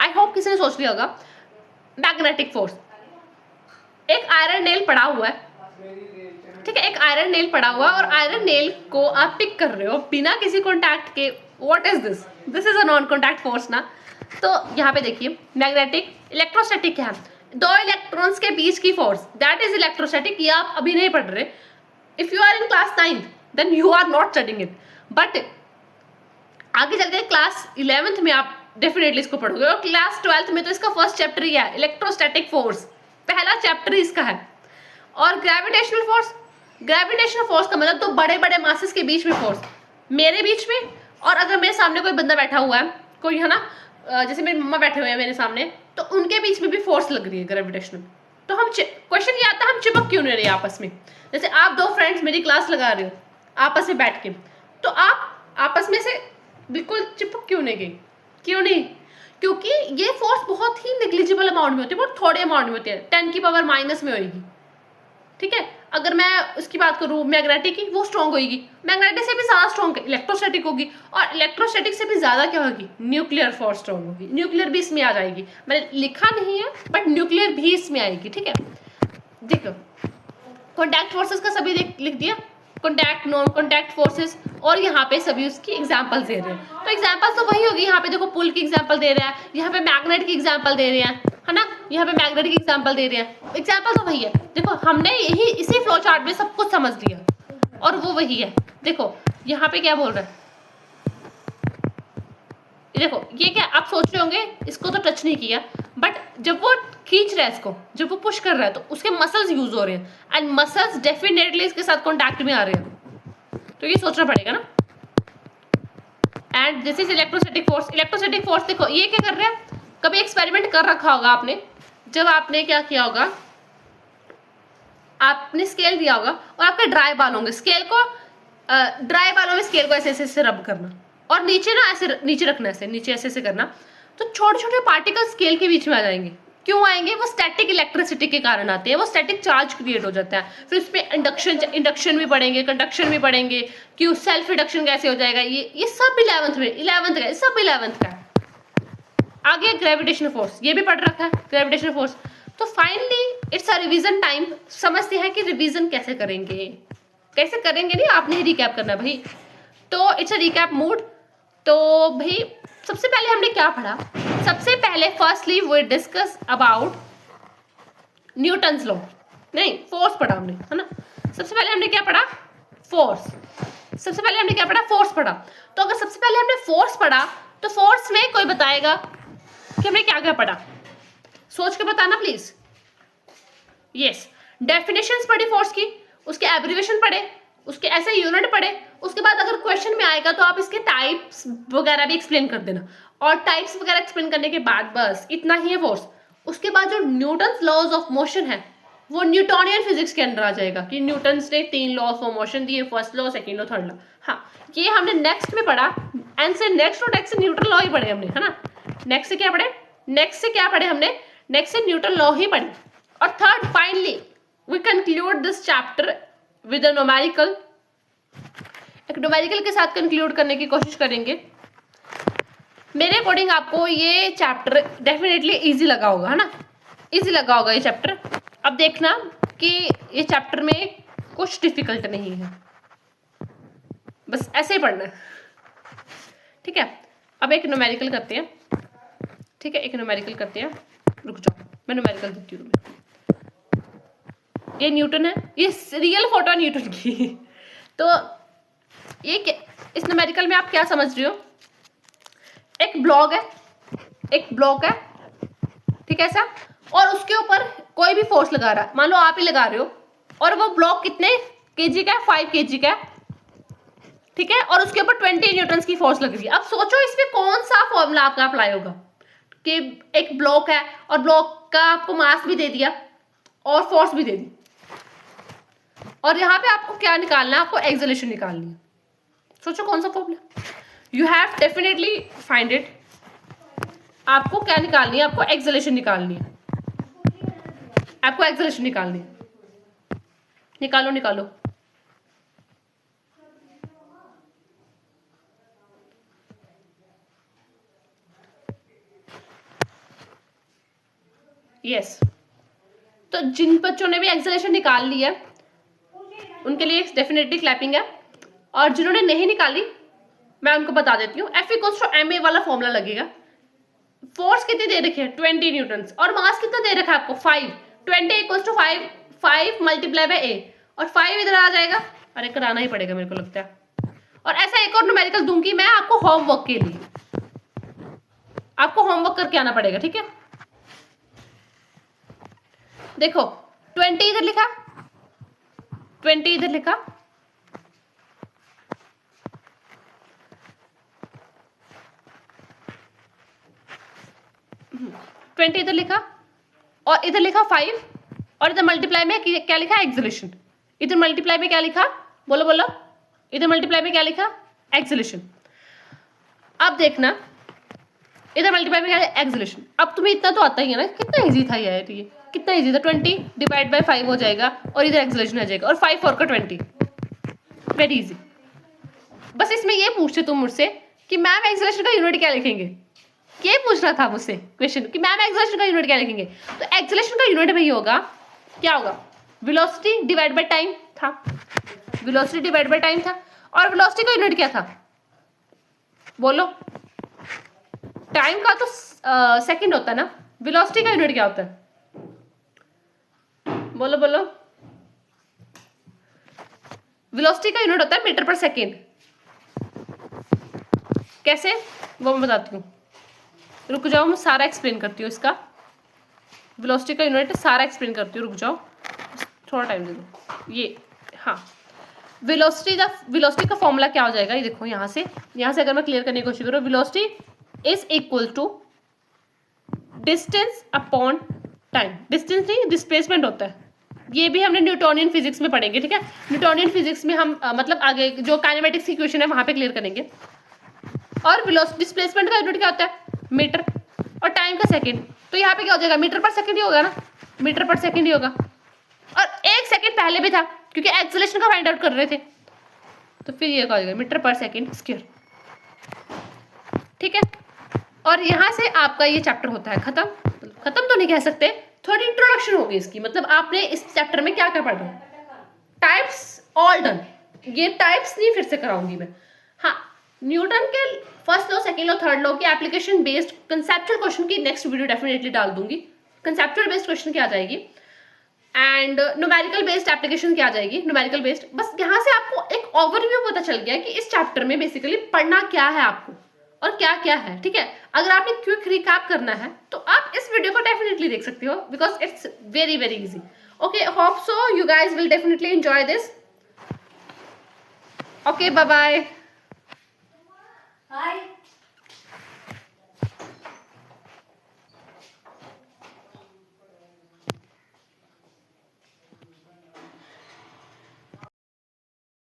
आई होप किसी ने सोच लिया होगा, मैग्नेटिक फोर्स, एक आयरन नेल पड़ा हुआ है, ठीक है, एक आयरन नेल पड़ा हुआ और आयरन नेल को आप पिक कर रहे हो बिना किसी कॉन्टैक्ट के, what is this? This is a non contact force ना। तो यहाँ पे देखिए मैग्नेटिक, इलेक्ट्रोस्टैटिक क्या है? दो इलेक्ट्रॉन्स के बीच की फोर्स, दैट इज इलेक्ट्रोस्टैटिक। ये आप अभी नहीं पढ़ रहे। If you are in class 9 then you are not studying it, but आगे चल के क्लास 11th में आप डेफिनेटली इसको पढ़ोगे, और क्लास 12th में तो इसका फर्स्ट चैप्टर ही है, इलेक्ट्रोस्टैटिक फोर्स, पहला चैप्टर इसका है। और ग्रेविटेशनल फोर्स, ग्रेविटेशनल फोर्स का मतलब तो बड़े बड़े मासेस के बीच में फोर्स, मेरे बीच में, और अगर मेरे सामने कोई बंदा बैठा हुआ है, कोई है ना, जैसे मेरी मम्मा बैठे हुए हैं मेरे सामने, तो उनके बीच में भी फोर्स लग रही है ग्रेविटेशनल। तो हम क्वेश्चन ये आता है, हम चिपक क्यों नहीं रहे आपस में? जैसे आप दो फ्रेंड्स मेरी क्लास लगा रहे हो आपस में बैठ के, तो आप आपस में से बिल्कुल चिपक क्यों नहीं गई? क्यों नहीं? क्योंकि ये फोर्स बहुत ही निग्लिजिबल अमाउंट में होती है, बहुत थोड़े अमाउंट में होती है, 10 की पावर माइनस में होगी। ठीक है, अगर मैं उसकी बात करूँ मैग्नेटिक की, वो स्ट्रॉन्ग होगी, मैग्नेटिक से भी ज्यादा स्ट्रॉन्ग इलेक्ट्रोस्टैटिक होगी, और इलेक्ट्रोस्टैटिक से भी ज्यादा क्या होगी? न्यूक्लियर फोर्स स्ट्रॉन्ग होगी। न्यूक्लियर भी इसमें आ जाएगी, मैंने लिखा नहीं है बट न्यूक्लियर भी इसमें आएगी। ठीक है, देखो कॉन्टैक्ट फोर्सेस का सभी लिख दिया, कॉन्टैक्ट, नॉन कॉन्टैक्ट फोर्सेस, और यहाँ पे सभी उसकी एग्जांपल्स दे रहे हैं। तो एग्जांपल्स तो वही होगी, यहाँ पे देखो पुल की एग्जांपल दे रहे हैं, यहाँ पे मैग्नेट की एग्जांपल दे रहे हैं, है ना, यहाँ पे मैग्नेट की एग्जांपल दे रहे हैं, एग्जांपल तो वही है। देखो हमने यही इसी फ्लो चार्ट में सब कुछ समझ लिया और वो वही है। देखो यहाँ पे क्या बोल रहा है, देखो ये क्या आप सोच रहे होंगे इसको तो टच नहीं किया, बट जब वो खींच रहा है इसको, जब वो पुश कर रहा है, तो उसके मसल्स यूज हो रहे हैं, एंड मसल्स डेफिनेटली इसके साथ कॉन्टैक्ट में आ रहे हैं, तो ये सोचना पड़ेगा ना। And this is electrostatic force. Electrostatic force देखो ये क्या कर रहा है, कभी एक्सपेरिमेंट कर रखा होगा आपने, जब आपने क्या किया होगा, आपने स्केल दिया होगा और आपके ड्राई बाल होंगे, स्केल को ड्राई बालों में स्केल को ऐसे ऐसे रब करना, और नीचे ना ऐसे नीचे रखना, ऐसे नीचे ऐसे ऐसे करना, तो छोटे छोटे पार्टिकल स्केल के बीच में आ जाएंगे। क्यों आएंगे? वो स्टैटिक इलेक्ट्रिसिटी के कारण आते हैं, वो स्टैटिक चार्ज क्रिएट हो जाता है, फिर उस पर इंडक्शन भी पढ़ेंगे, कंडक्शन भी पढ़ेंगे, क्यों सेल्फ इंडक्शन कैसे हो जाएगा, ये सब 11th का, सब 11th का है। आगे ग्रेविटेशनल फोर्स, ये भी पढ़ रखा है ग्रेविटेशनल फोर्स। तो finally it's a revision time. समझते हैं कि रिवीजन कैसे करेंगे, कैसे करेंगे नहीं, आपने ही रिकैप करना भाई। तो इट्स अ रिकैप मूड। तो भाई सबसे पहले हमने क्या पढ़ा? सबसे पहले firstly we discuss about Newton's law, नहीं फोर्स पढ़ा हमने, है ना। सबसे पहले हमने क्या पढ़ा? फोर्स। सबसे पहले हमने क्या पढ़ा? फोर्स पढ़ा। तो अगर सबसे पहले हमने फोर्स पढ़ा, तो फोर्स में कोई बताएगा कि हमने क्या क्या पढ़ा? सोच के बताना प्लीज। यस, डेफिनेशंस पढ़ी फोर्स की, उसके एब्रिविएशन पढ़े, उसके ऐसे यूनिट पढ़े, उसके बाद अगर क्वेश्चन में आएगा तो आप इसके टाइप्स वगैरह भी एक्सप्लेन कर देना, और टाइप्स वगैरह एक्सप्लेन करने के बाद बस इतना ही है फोर्स। उसके बाद जो न्यूटन्स लॉज ऑफ मोशन है वो न्यूटोनियन फिजिक्स के अंदर आ जाएगा, कि न्यूटन्स ने 3 लॉज ऑफ मोशन दिए, first law, second law, third law. हाँ, ये हमने नेक्स्ट में पढ़ा, एंड से नेक्स्ट और नेक्स्ट से न्यूटन लॉ ही पढ़े हमने, है ना। नेक्स्ट से क्या पढ़े? नेक्स्ट से क्या पढ़े हमने? नेक्स्ट से न्यूटन लॉ ही पढ़े। और third finally we conclude this chapter with a numerical. एक न्यूमेरिकल के साथ कंक्लूड करने की कोशिश करेंगे। मेरे अकॉर्डिंग आपको ये चैप्टर डेफिनेटली इजी लगा होगा, है ना, इजी लगा होगा ये चैप्टर। अब देखना कि ये चैप्टर में कुछ डिफिकल्ट नहीं है, बस ऐसे ही पढ़ना है, ठीक है। अब एक न्यूमेरिकल करते हैं, ठीक है, एक न्यूमेरिकल करते हैं। रुक जाओ, मैं न्यूमेरिकल देती हूँ। ये न्यूटन है, ये रियल फोटो है न्यूटन की। तो ये इस न्यूमेरिकल में आप क्या समझ रहे हो? एक ब्लॉक है, एक ब्लॉक है, ठीक है ऐसा, और उसके ऊपर कोई भी फोर्स लगा रहा है, मान लो आप ही लगा रहे हो, और वो ब्लॉक कितने केजी का है? 5 केजी का है, ठीक है, और उसके ऊपर 20 न्यूटन की फोर्स लग रही है। अब सोचो इसमें कौन सा फॉर्मूला आपका अप्लाई होगा, कि एक ब्लॉक है और ब्लॉक का आपको मास भी दे दिया और फोर्स भी दे दी, और यहाँ पे आपको क्या निकालना है? आपको एक्सेलरेशन निकालनी है। सोचो कौन सा formula? You have definitely find it. आपको क्या निकालनी है? आपको एक्सेलरेशन निकालनी है, आपको एक्सेलरेशन निकालनी है। निकालो निकालो। यस, तो जिन बच्चों ने भी एक्सेलरेशन निकाल ली है, उनके लिए डेफिनेटली क्लैपिंग है। और जिन्होंने नहीं निकाली मैं उनको बता देती हूँ, F इक्वल्स टू ma वाला फॉर्मूला लगेगा। फोर्स कितनी दे रखी है 20 न्यूटन और मास कितना दे रखा है आपको 5। 20 equals to 5 multiply by a और 5 इधर आ जाएगा। अरे कराना ही पड़ेगा मेरे को लगता है। और ऐसा एक और न्यूमेरिकल दूंगी मैं आपको होमवर्क के लिए, आपको होमवर्क करके आना पड़ेगा, ठीक है। देखो 20 इधर लिखा, 20 इधर लिखा, ट्वेंटी इधर लिखा और इधर लिखा 5 और इधर मल्टीप्लाई में क्या लिखा एक्सेलरेशन। इधर मल्टीप्लाई में क्या लिखा, बोलो बोलो, इधर मल्टीप्लाई में क्या लिखा एक्सेलरेशन। अब देखना इधर मल्टीप्लाई में क्या है एक्सेलरेशन। अब तुम्हें इतना तो आता ही है ना, कितना इजी था यार ये, कितना इजी था। 20 डिवाइड बाय 5 हो जाएगा और इधर एक्सेलरेशन आ जाएगा और 5 4 का 20, वेरी इजी। बस इसमें ये पूछते तुम मुझसे कि मैम एक्सेलरेशन का यूनिट क्या लिखेंगे, ये पूछना था मुझसे क्वेश्चन कि मैम एक्सेलरेशन का यूनिट क्या लिखेंगे। तो एक्सेलरेशन का यूनिट में होगा, क्या होगा, वेलोसिटी डिवाइड बाय टाइम था, वेलोसिटी डिवाइड बाय टाइम था। और वेलोसिटी का यूनिट क्या था, बोलो, टाइम का तो सेकंड होता है ना, वेलोसिटी का यूनिट क्या होता है, बोलो बोलो। वेलोसिटी का यूनिट होता है मीटर पर सेकेंड। कैसे, वो मैं बताती हूँ, रुक जाओ मैं सारा एक्सप्लेन करती हूँ इसका। वेलोसिटी का यूनिट सारा एक्सप्लेन करती हूँ, रुक जाओ थोड़ा टाइम दे दो। ये हाँ, वेलोसिटी का फॉर्मूला क्या हो जाएगा, ये देखो यहाँ से अगर मैं क्लियर करने की कोशिश करूँ, velocity is equal to distance upon time. Distance नहीं, डिस्प्लेसमेंट होता है, ये भी हमने न्यूटोनियन फिजिक्स में पढ़ेंगे, ठीक है। न्यूटोनियन फिजिक्स में हम मतलब आगे जो काइनेमेटिक्स की इक्वेशन है वहां पे क्लियर करेंगे। और वेलोसिटी डिस्प्लेसमेंट का यूनिट क्या होता है मीटर और टाइम का सेकंड। तो यहाँ पे क्या हो जाएगा, मीटर पर सेकंड ही होगा ना, मीटर पर सेकंड ही होगा। और एक सेकंड पहले भी था क्योंकि एक्सेलरेशन का फाइंड आउट कर रहे थे, तो फिर ये क्या हो जाएगा मीटर पर सेकंड स्क्वायर, ठीक है। और यहाँ से आपका ये चैप्टर होता है खत्म। खत्म तो नहीं कह सकते, थोड़ी इंट्रोडक्शन होगी इसकी, मतलब आपने इस चैप्टर में क्या क्या पढ़ा। टाइप्स ऑल डन, ये टाइप्स नहीं फिर से कराऊंगी मैं। हाँ, न्यूटन के first law, second law, third law की एप्लीकेशन बेस्ड कंसेप्चुअल क्वेश्चन की नेक्स्ट वीडियो डेफिनेटली डाल दूंगी। कंसेप्चुअल बेस्ड क्वेश्चन की आ जाएगी एंड न्यूमेरिकल बेस्ड एप्लीकेशन की आ जाएगी, न्यूमेरिकल बेस्ड। बस यहाँ से आपको एक ओवरव्यू पता चल गया कि इस चैप्टर में बेसिकली पढ़ना क्या है आपको और क्या क्या है, ठीक है। अगर आपने क्विक रिकैप करना है तो आप इस वीडियो को डेफिनेटली देख सकते हो because it's very very easy. Okay, hope so you guys will definitely enjoy this. Okay, bye bye. Hi.